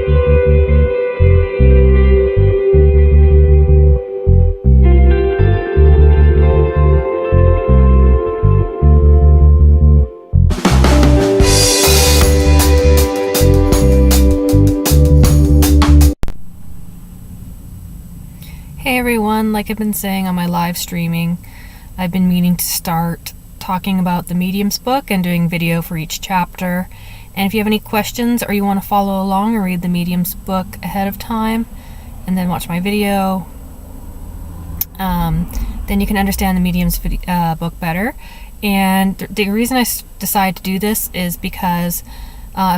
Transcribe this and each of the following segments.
Hey everyone, like I've been saying on my live streaming, I've been meaning to start talking about the Medium's book and doing video for each chapter. And if you have any questions or you want to follow along and read the Medium's book ahead of time and then watch my video, then you can understand the Medium's book better. And the reason I decided to do this is because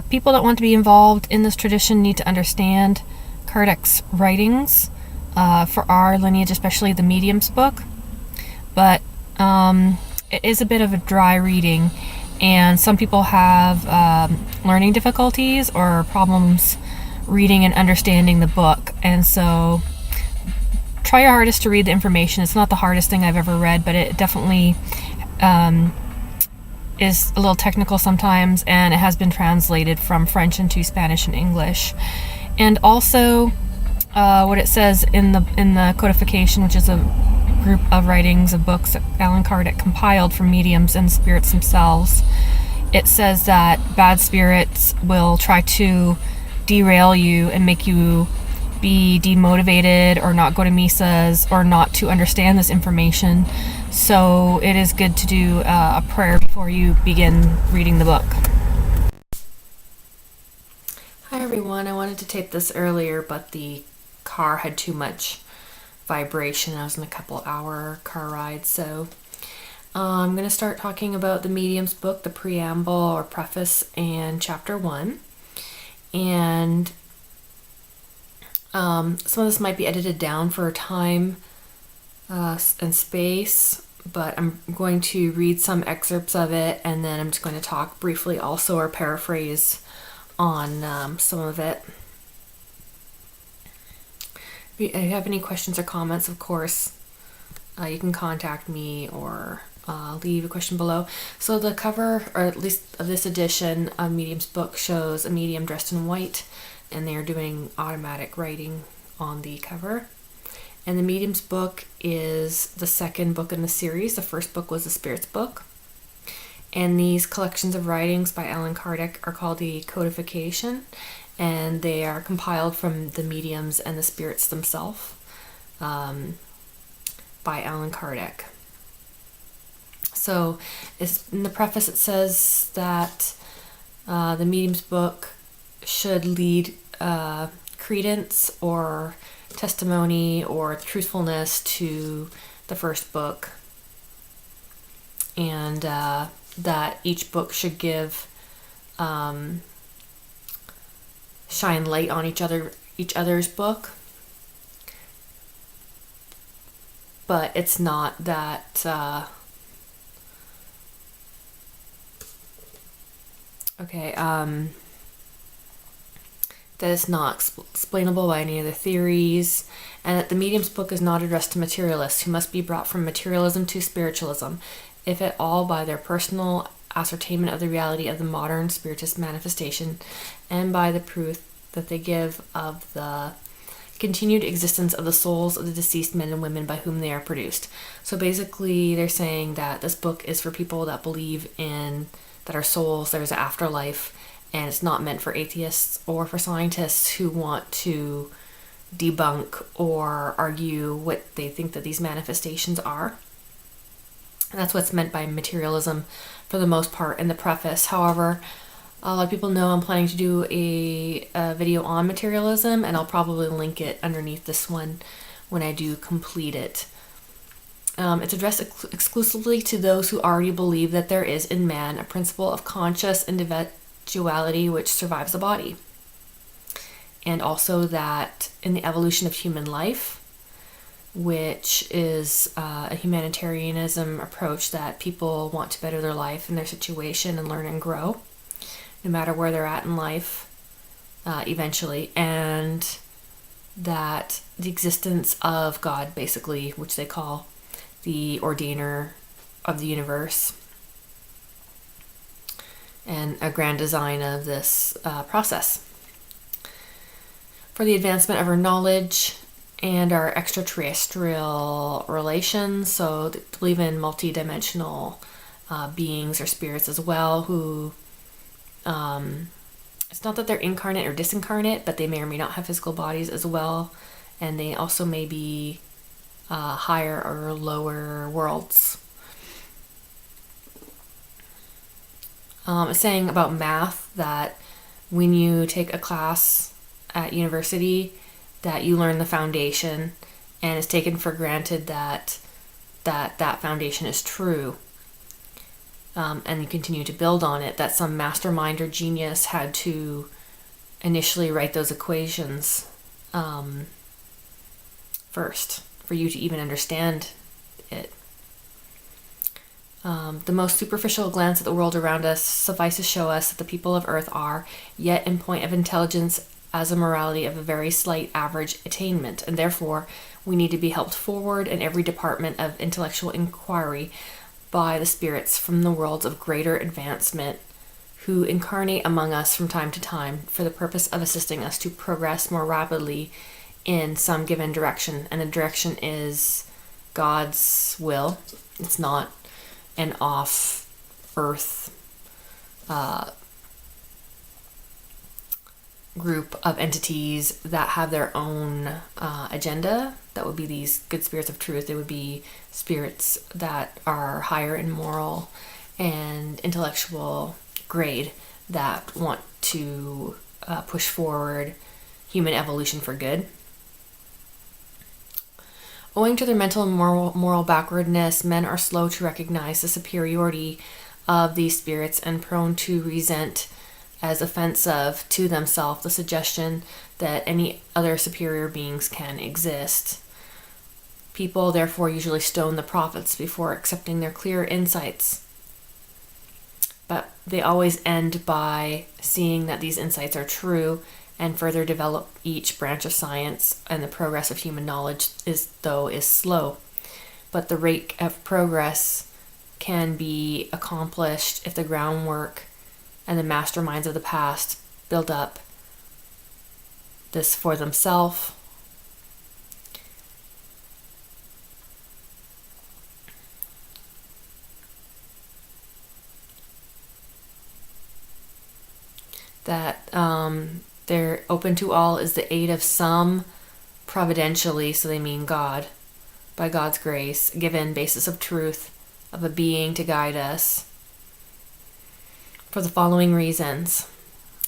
people that want to be involved in this tradition need to understand Kardec's writings for our lineage, especially the Medium's book. But it is a bit of a dry reading, and some people have learning difficulties or problems reading and understanding the book. And so try your hardest to read the information. It's not the hardest thing I've ever read, but it definitely is a little technical sometimes, and it has been translated from French into Spanish and English. And also what it says in the codification, which is a group of writings of books that Allan Kardec compiled from mediums and spirits themselves. It says that bad spirits will try to derail you and make you be demotivated or not go to misas or not to understand this information. So it is good to do a prayer before you begin reading the book. Hi everyone, I wanted to tape this earlier, but the car had too much vibration. I was in a couple-hour car ride, so I'm going to start talking about the Medium's book, the preamble or preface, and chapter 1. And some of this might be edited down for time and space, but I'm going to read some excerpts of it, and then I'm just going to talk briefly also or paraphrase on some of it. If you have any questions or comments, of course, you can contact me or leave a question below. So the cover, or at least of this edition of Medium's book, shows a medium dressed in white, and they are doing automatic writing on the cover. And the Medium's book is the second book in the series. The first book was the Spirit's book. And these collections of writings by Allan Kardec are called the codification, and they are compiled from the mediums and the spirits themselves by Allan Kardec. So in the preface it says that the Medium's book should lead credence or testimony or truthfulness to the first book, and that each book should give shine light on each other's book, but it's not that that it's not explainable by any of the theories, and that the Medium's book is not addressed to materialists who must be brought from materialism to spiritualism, if at all by their personal ascertainment of the reality of the modern spiritist manifestation, and by the proof that they give of the continued existence of the souls of the deceased men and women by whom they are produced. So basically they're saying that this book is for people that believe in that our souls, there's an afterlife, and it's not meant for atheists or for scientists who want to debunk or argue what they think that these manifestations are. And that's what's meant by materialism for the most part in the preface. However, a lot of people know I'm planning to do a video on materialism, and I'll probably link it underneath this one when I do complete it. It's addressed exclusively to those who already believe that there is in man a principle of conscious individuality which survives the body, and also that in the evolution of human life, which is a humanitarianism approach, that people want to better their life and their situation and learn and grow, no matter where they're at in life, eventually, and that the existence of God, basically, which they call the ordainer of the universe, and a grand design of this process. for the advancement of our knowledge and our extraterrestrial relations. So to believe in multi-dimensional beings or spirits as well, who it's not that they're incarnate or disincarnate, but they may or may not have physical bodies as well, and they also may be higher or lower worlds. It's saying about math that when you take a class at university, that you learn the foundation, and it's taken for granted that foundation is true, and you continue to build on it, that some mastermind or genius had to initially write those equations first for you to even understand it. The most superficial glance at the world around us suffices to show us that the people of Earth are, yet in point of intelligence, as a morality of a very slight average attainment, and therefore we need to be helped forward in every department of intellectual inquiry by the spirits from the worlds of greater advancement, who incarnate among us from time to time for the purpose of assisting us to progress more rapidly in some given direction. And the direction is God's will. It's not an off-earth group of entities that have their own agenda. That would be these good spirits of truth. They would be spirits that are higher in moral and intellectual grade, that want to push forward human evolution for good. Owing to their mental and moral backwardness, men are slow to recognize the superiority of these spirits and prone to resent as offensive to themselves the suggestion that any other superior beings can exist. People therefore usually stone the prophets before accepting their clear insights, but they always end by seeing that these insights are true and further develop each branch of science, and the progress of human knowledge is slow. But the rate of progress can be accomplished if the groundwork and the masterminds of the past build up this for themselves. That they're open to all is the aid of some providentially, so they mean God, by God's grace, given basis of truth of a being to guide us for the following reasons.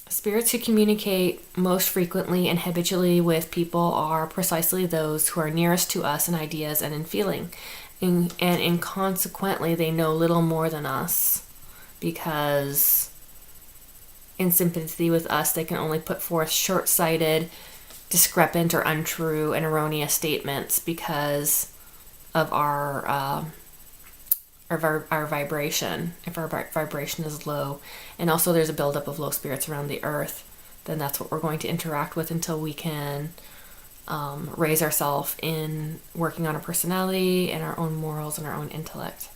Spirits who communicate most frequently and habitually with people are precisely those who are nearest to us in ideas and in feeling, and consequently they know little more than us, because in sympathy with us, they can only put forth short-sighted, discrepant, or untrue and erroneous statements because of our vibration. If our vibration is low, and also there's a buildup of low spirits around the earth, then that's what we're going to interact with until we can raise ourselves in working on our personality and our own morals and our own intellect.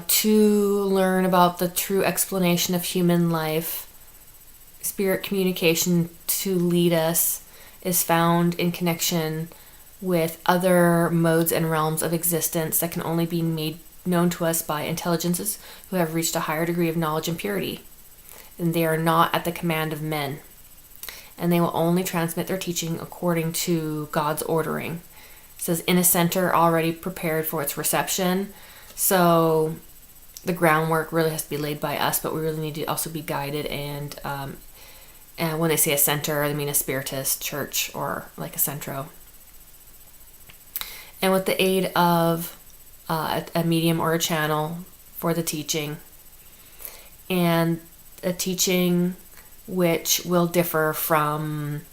To learn about the true explanation of human life, spirit communication to lead us is found in connection with other modes and realms of existence that can only be made known to us by intelligences who have reached a higher degree of knowledge and purity. And they are not at the command of men. And they will only transmit their teaching according to God's ordering. It says, in a center already prepared for its reception. So the groundwork really has to be laid by us, but we really need to also be guided. And when they say a center, they mean a spiritist church or like a centro. And with the aid of a medium or a channel for the teaching, and a teaching which will differ from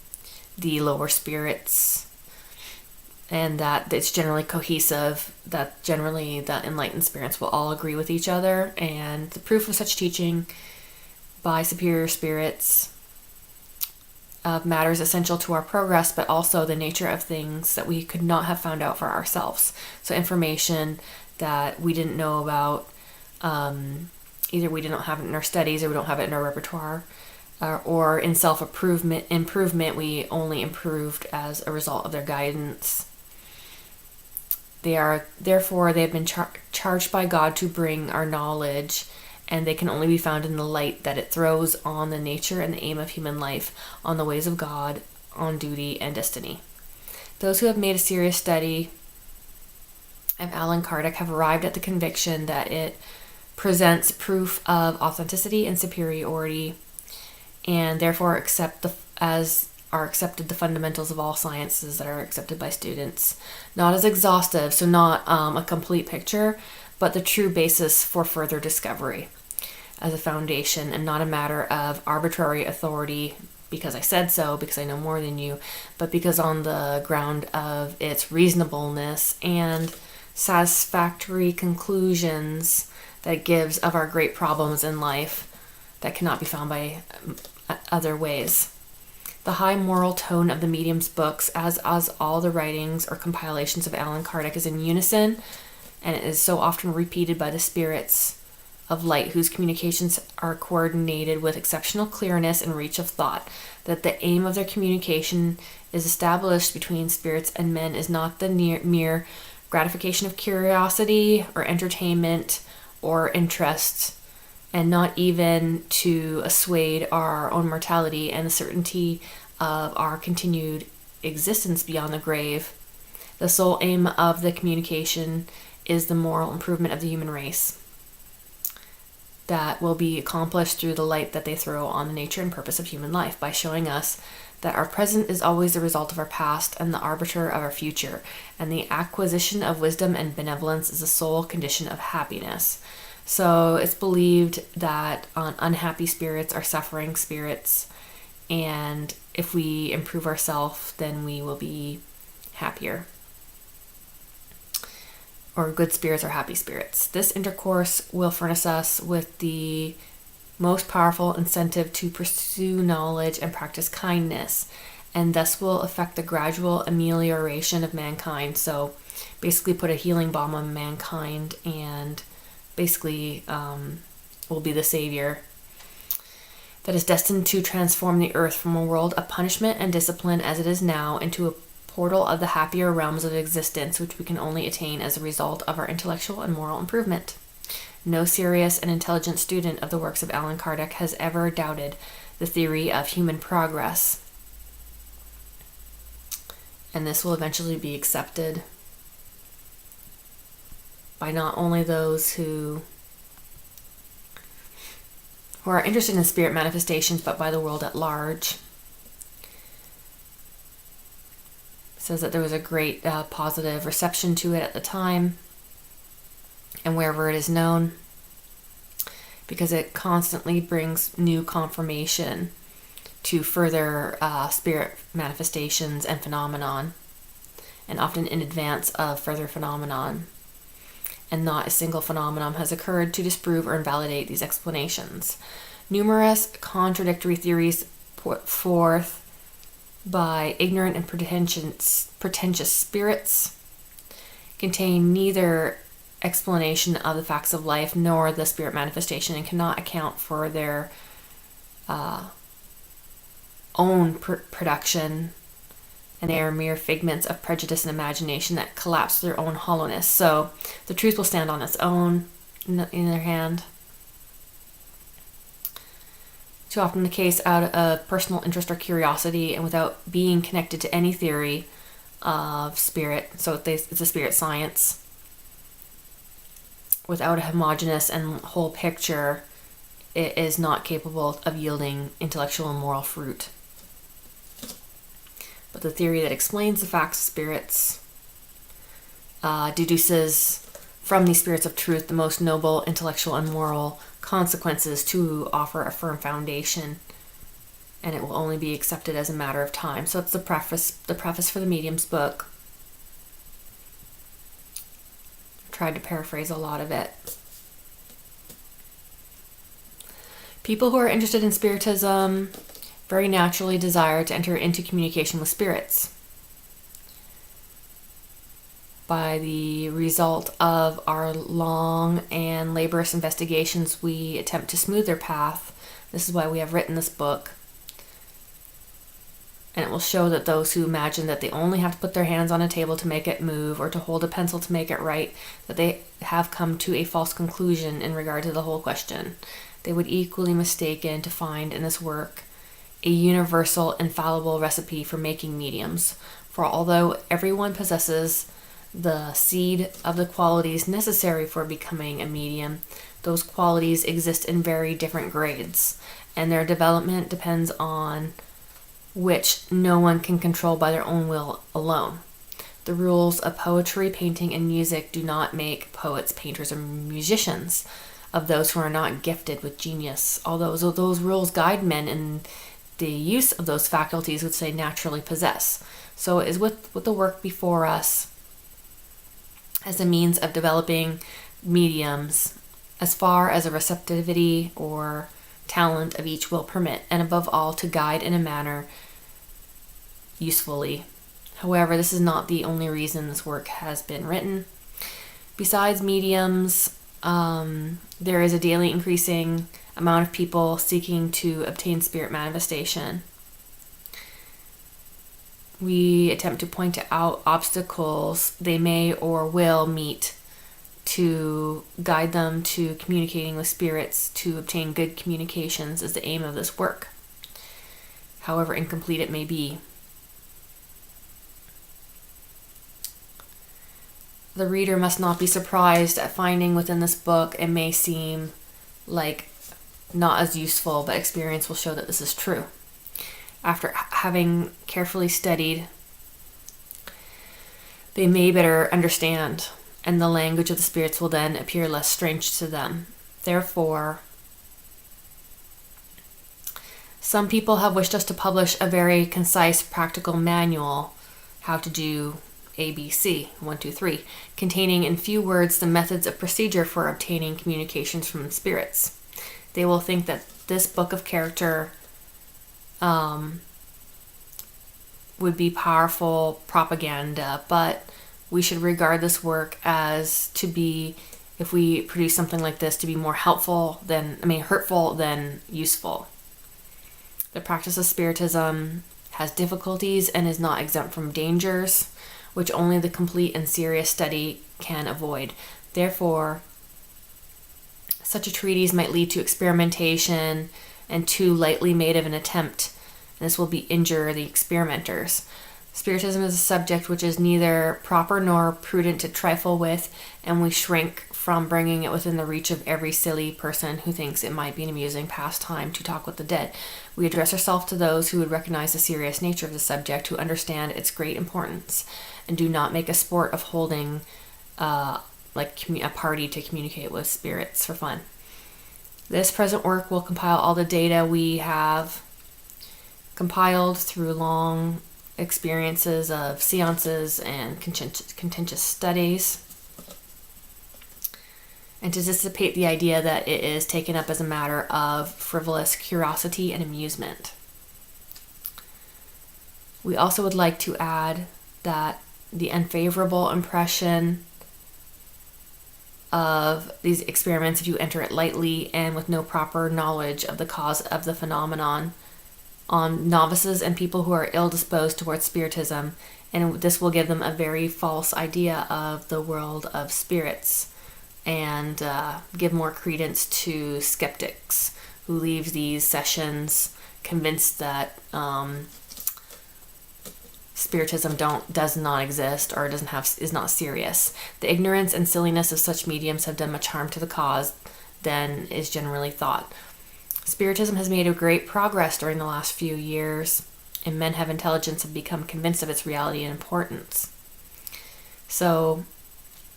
the lower spirits, and that it's generally cohesive, that generally the enlightened spirits will all agree with each other, and the proof of such teaching by superior spirits of matters essential to our progress, but also the nature of things that we could not have found out for ourselves. So information that we didn't know about either we didn't have it in our studies or we don't have it in our repertoire, or in self-improvement we only improved as a result of their guidance. Therefore they have been charged by God to bring our knowledge, and they can only be found in the light that it throws on the nature and the aim of human life, on the ways of God, on duty and destiny. Those who have made a serious study of Allan Kardec have arrived at the conviction that it presents proof of authenticity and superiority, and therefore accepted the fundamentals of all sciences that are accepted by students, not as exhaustive, so not a complete picture, but the true basis for further discovery as a foundation, and not a matter of arbitrary authority because I said so, because I know more than you, but because on the ground of its reasonableness and satisfactory conclusions that it gives of our great problems in life that cannot be found by other ways. The high moral tone of the medium's books, as all the writings or compilations of Allan Kardec, is in unison, and it is so often repeated by the spirits of light, whose communications are coordinated with exceptional clearness and reach of thought, that the aim of their communication is established between spirits and men is not the mere gratification of curiosity or entertainment or interest, and not even to assuage our own mortality and the certainty of our continued existence beyond the grave. The sole aim of the communication is the moral improvement of the human race, that will be accomplished through the light that they throw on the nature and purpose of human life, by showing us that our present is always the result of our past and the arbiter of our future, and the acquisition of wisdom and benevolence is the sole condition of happiness. So it's believed that unhappy spirits are suffering spirits, and if we improve ourselves, then we will be happier. Or good spirits are happy spirits. This intercourse will furnish us with the most powerful incentive to pursue knowledge and practice kindness, and thus will affect the gradual amelioration of mankind. So basically put a healing balm on mankind, and basically will be the savior that is destined to transform the earth from a world of punishment and discipline as it is now into a portal of the happier realms of existence, which we can only attain as a result of our intellectual and moral improvement. No serious and intelligent student of the works of Allan Kardec has ever doubted the theory of human progress, and this will eventually be accepted by not only those who are interested in spirit manifestations, but by the world at large. It says that there was a great positive reception to it at the time and wherever it is known, because it constantly brings new confirmation to further spirit manifestations and phenomenon, and often in advance of further phenomenon. And not a single phenomenon has occurred to disprove or invalidate these explanations. Numerous contradictory theories put forth by ignorant and pretentious spirits contain neither explanation of the facts of life nor the spirit manifestation, and cannot account for their own production, and they are mere figments of prejudice and imagination that collapse their own hollowness. So the truth will stand on its own in their hand. Too often the case out of personal interest or curiosity, and without being connected to any theory of spirit. So it's a spirit science. Without a homogeneous and whole picture, it is not capable of yielding intellectual and moral fruit. But the theory that explains the facts of spirits deduces from these spirits of truth the most noble intellectual and moral consequences to offer a firm foundation, and it will only be accepted as a matter of time. So it's the preface for the medium's book. I tried to paraphrase a lot of it. People who are interested in Spiritism very naturally desire to enter into communication with spirits. by the result of our long and laborious investigations, we attempt to smooth their path. This is why we have written this book. And it will show that those who imagine that they only have to put their hands on a table to make it move or to hold a pencil to make it write, that they have come to a false conclusion in regard to the whole question. They would equally mistaken to find in this work a universal, infallible recipe for making mediums. For although everyone possesses the seed of the qualities necessary for becoming a medium, those qualities exist in very different grades, and their development depends on which no one can control by their own will alone. The rules of poetry, painting, and music do not make poets, painters, or musicians of those who are not gifted with genius, although those rules guide men in the use of those faculties which they naturally possess. So it is with the work before us as a means of developing mediums as far as a receptivity or talent of each will permit, and above all to guide in a manner usefully. However, this is not the only reason this work has been written. Besides mediums, there is a daily increasing amount of people seeking to obtain spirit manifestation. We attempt to point out obstacles they may or will meet to guide them to communicating with spirits to obtain good communications is the aim of this work, however incomplete it may be. The reader must not be surprised at finding within this book it may seem like not as useful, but experience will show that this is true. After having carefully studied, they may better understand, and the language of the spirits will then appear less strange to them. Therefore, some people have wished us to publish a very concise, practical manual, how to do ABC, 1, 2, 3, containing in few words the methods of procedure for obtaining communications from spirits. They will think that this book of character would be powerful propaganda, but we should regard this work as to be, if we produce something like this, to be more hurtful than useful. The practice of Spiritism has difficulties and is not exempt from dangers, which only the complete and serious study can avoid. Therefore, such a treatise might lead to experimentation and too lightly made of an attempt, and this will injure the experimenters. Spiritism is a subject which is neither proper nor prudent to trifle with, and we shrink from bringing it within the reach of every silly person who thinks it might be an amusing pastime to talk with the dead. We address ourselves to those who would recognize the serious nature of the subject, who understand its great importance, and do not make a sport of holding a party to communicate with spirits for fun. This present work will compile all the data we have compiled through long experiences of seances and contentious studies, and to dissipate the idea that it is taken up as a matter of frivolous curiosity and amusement. We also would like to add that the unfavorable impression of these experiments, if you enter it lightly and with no proper knowledge of the cause of the phenomenon, on novices and people who are ill-disposed towards Spiritism, and this will give them a very false idea of the world of spirits, and give more credence to skeptics who leave these sessions convinced that Spiritism does not exist or is not serious. The ignorance and silliness of such mediums have done much harm to the cause than is generally thought. Spiritism has made a great progress during the last few years, and men of intelligence have become convinced of its reality and importance. So,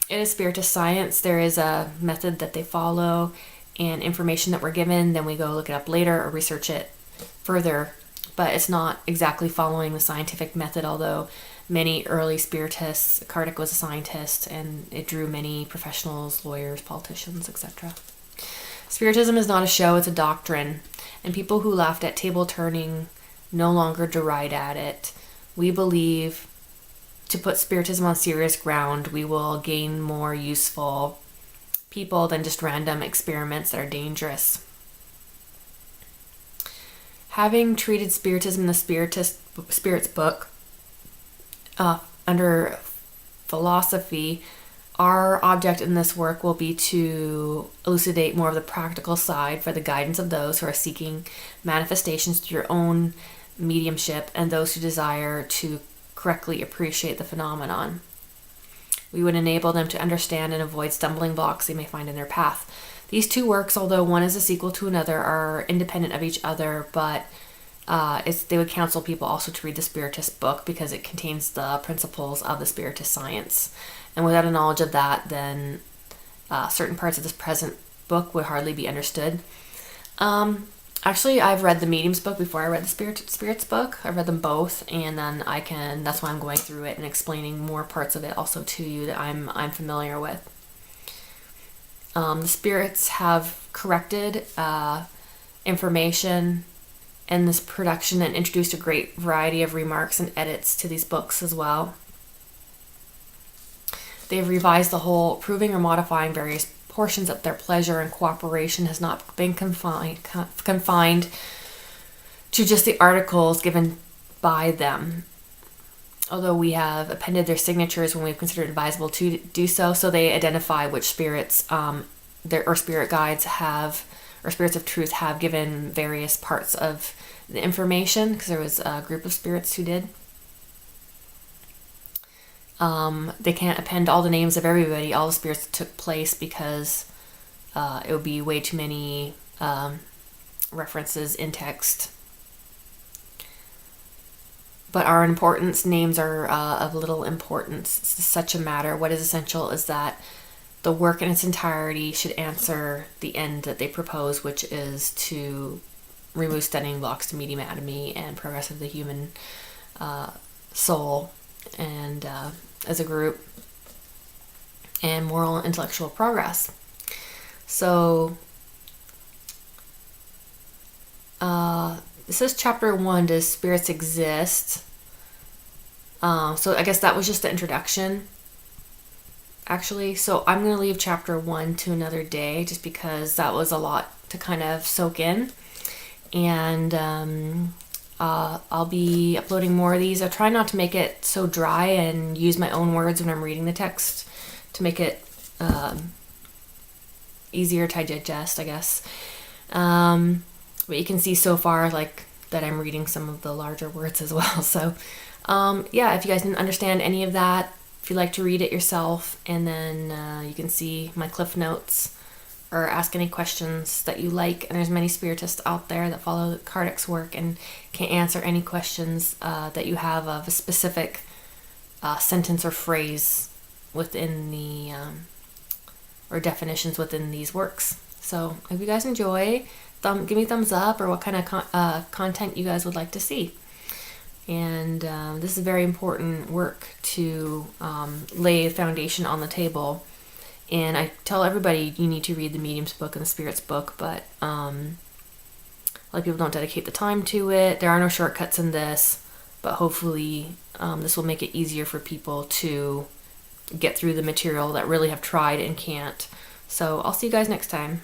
it is Spiritist science. There is a method that they follow, and information that we're given, then we go look it up later or research it further. But it's not exactly following the scientific method, although many early Spiritists, Kardec was a scientist, and it drew many professionals, lawyers, politicians, etc. Spiritism is not a show, it's a doctrine, and people who laughed at table turning no longer deride at it. We believe to put Spiritism on serious ground, we will gain more useful people than just random experiments that are dangerous. Having treated Spiritism in the Spirit's book under philosophy, our object in this work will be to elucidate more of the practical side for the guidance of those who are seeking manifestations through your own mediumship and those who desire to correctly appreciate the phenomenon. We would enable them to understand and avoid stumbling blocks they may find in their path. These two works, although one is a sequel to another, are independent of each other, but they would counsel people also to read the Spiritist book because it contains the principles of the Spiritist science. And without a knowledge of that, then certain parts of this present book would hardly be understood. Actually, I've read the Medium's book before I read the Spirit's book. I've read them both, and then that's why I'm going through it and explaining more parts of it also to you that I'm familiar with. The Spirits have corrected information in this production and introduced a great variety of remarks and edits to these books as well. They've revised the whole, proving or modifying various portions at their pleasure, and cooperation has not been confined to just the articles given by them. Although we have appended their signatures when we've considered advisable to do so, so they identify which spirits their spirit guides have, or spirits of truth have given various parts of the information, because there was a group of spirits who did. They can't append all the names of everybody, all the spirits that took place, because it would be way too many references in text. But our importance, names are of little importance. It's such a matter. What is essential is that the work in its entirety should answer the end that they propose, which is to remove stumbling blocks to medium anatomy and progress of the human soul and as a group, and moral and intellectual progress. So this is chapter 1, Does Spirits Exist? So I guess that was just the introduction, actually. So I'm going to leave chapter 1 to another day, just because that was a lot to kind of soak in. And I'll be uploading more of these. I try not to make it so dry and use my own words when I'm reading the text to make it easier to digest, I guess. But you can see so far, like, that I'm reading some of the larger words as well. So, yeah, if you guys didn't understand any of that, if you'd like to read it yourself, and then you can see my cliff notes or ask any questions that you like. And there's many spiritists out there that follow Kardec's work and can answer any questions that you have of a specific sentence or phrase within the, or definitions within these works. So if you guys enjoy, give me a thumbs up, or what kind of content you guys would like to see. And this is very important work to lay a foundation on the table. And I tell everybody you need to read the Medium's book and the Spirit's book, but a lot of people don't dedicate the time to it. There are no shortcuts in this, but hopefully this will make it easier for people to get through the material that really have tried and can't. So I'll see you guys next time.